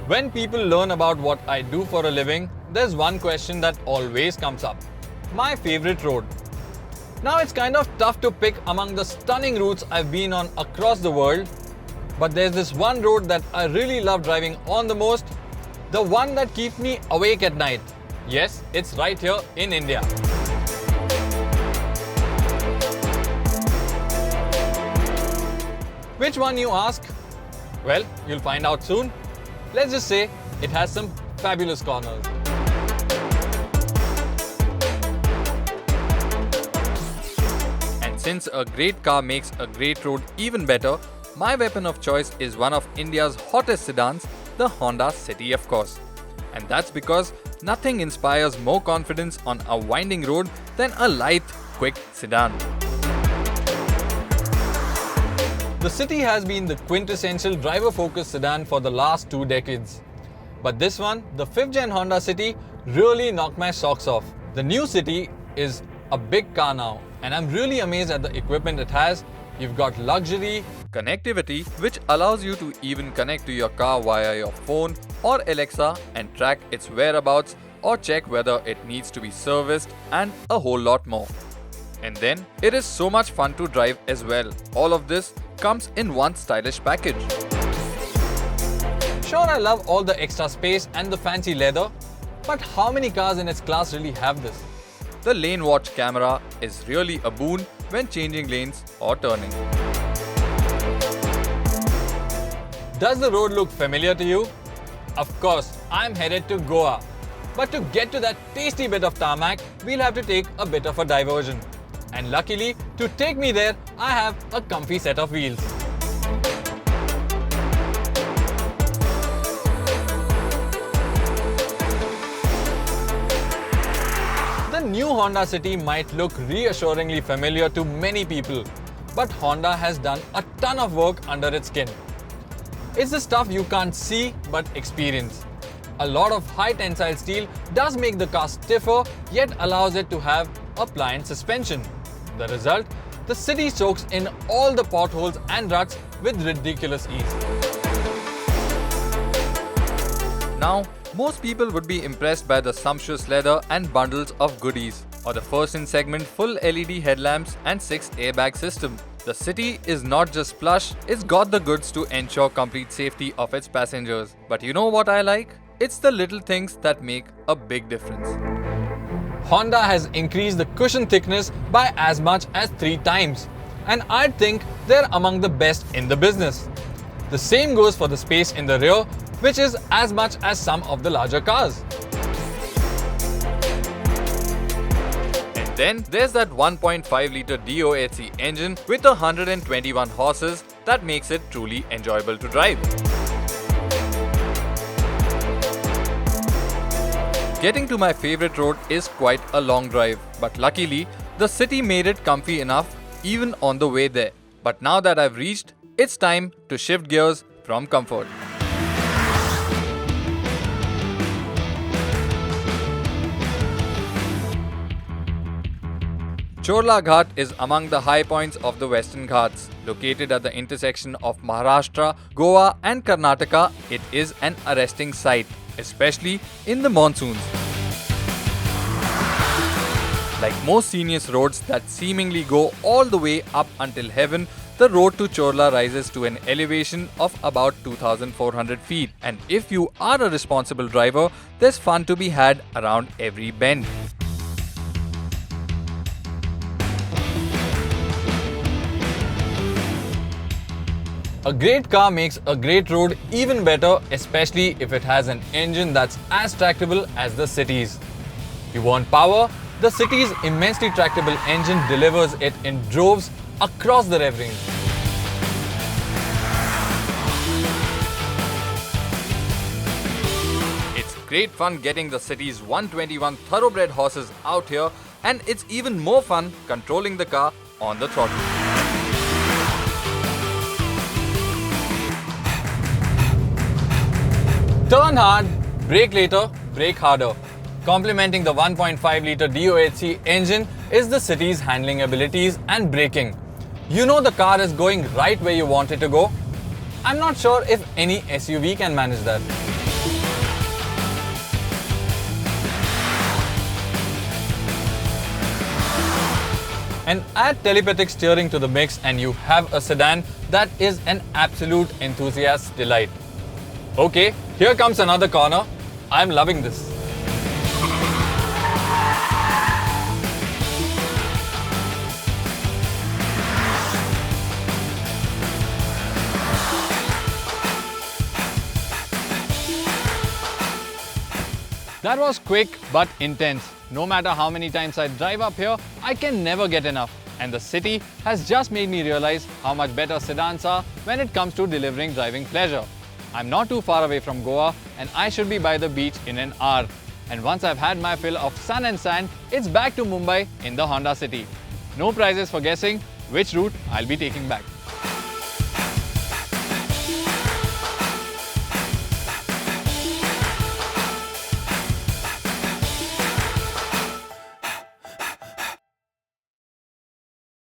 When people learn about what I do for a living, there's one question that always comes up. My favorite road. Now it's kind of tough to pick among the stunning routes I've been on across the world, but there's this one road that I really love driving on the most, the one that keeps me awake at night. Yes, it's right here in India. Which one, you ask? Well, you'll find out soon. Let's just say it has some fabulous corners. And since a great car makes a great road even better, my weapon of choice is one of India's hottest sedans, the Honda City, of course. And that's because nothing inspires more confidence on a winding road than a light, quick sedan. The City has been the quintessential driver-focused sedan for the last 2 decades. But this one, the 5th Gen Honda City, really knocked my socks off. The new City is a big car now, and I'm really amazed at the equipment it has. You've got luxury, connectivity, which allows you to even connect to your car via your phone or Alexa and track its whereabouts or check whether it needs to be serviced, and a whole lot more. And then, it is so much fun to drive as well. All of this comes in one stylish package. Sure, I love all the extra space and the fancy leather, but how many cars in its class really have this? The lane watch camera is really a boon when changing lanes or turning. Does the road look familiar to you? Of course, I'm headed to Goa. But to get to that tasty bit of tarmac, we'll have to take a bit of a diversion. And luckily, to take me there, I have a comfy set of wheels. The new Honda City might look reassuringly familiar to many people, but Honda has done a ton of work under its skin. It's the stuff you can't see but experience. A lot of high tensile steel does make the car stiffer, yet allows it to have a pliant suspension. The result? The City soaks in all the potholes and ruts with ridiculous ease. Now, most people would be impressed by the sumptuous leather and bundles of goodies, or the first-in-segment full LED headlamps and 6 airbag system. The City is not just plush, it's got the goods to ensure complete safety of its passengers. But you know what I like? It's the little things that make a big difference. Honda has increased the cushion thickness by as much as 3 times, and I think they're among the best in the business. The same goes for the space in the rear, which is as much as some of the larger cars. And then there's that 1.5-litre DOHC engine with 121 horses that makes it truly enjoyable to drive. Getting to my favorite road is quite a long drive, but luckily, the City made it comfy enough even on the way there. But now that I've reached, it's time to shift gears from comfort. Chorla Ghat is among the high points of the Western Ghats. Located at the intersection of Maharashtra, Goa and Karnataka, it is an arresting sight, especially in the monsoons. Like most scenic roads that seemingly go all the way up until heaven, the road to Chorla rises to an elevation of about 2,400 feet. And if you are a responsible driver, there's fun to be had around every bend. A great car makes a great road even better, especially if it has an engine that's as tractable as the City's. You want power? The City's immensely tractable engine delivers it in droves across the rev range. It's great fun getting the City's 121 thoroughbred horses out here, and it's even more fun controlling the car on the throttle. Turn hard, brake later, brake harder. Complementing the 1.5-litre DOHC engine is the City's handling abilities and braking. You know the car is going right where you want it to go. I'm not sure if any SUV can manage that. And add telepathic steering to the mix and you have a sedan that is an absolute enthusiast's delight. Okay, here comes another corner. I'm loving this. That was quick but intense. No matter how many times I drive up here, I can never get enough. And the city has just made me realize how much better sedans are when it comes to delivering driving pleasure. I'm not too far away from Goa and I should be by the beach in an hour. And once I've had my fill of sun and sand, it's back to Mumbai in the Honda City. No prizes for guessing which route I'll be taking back.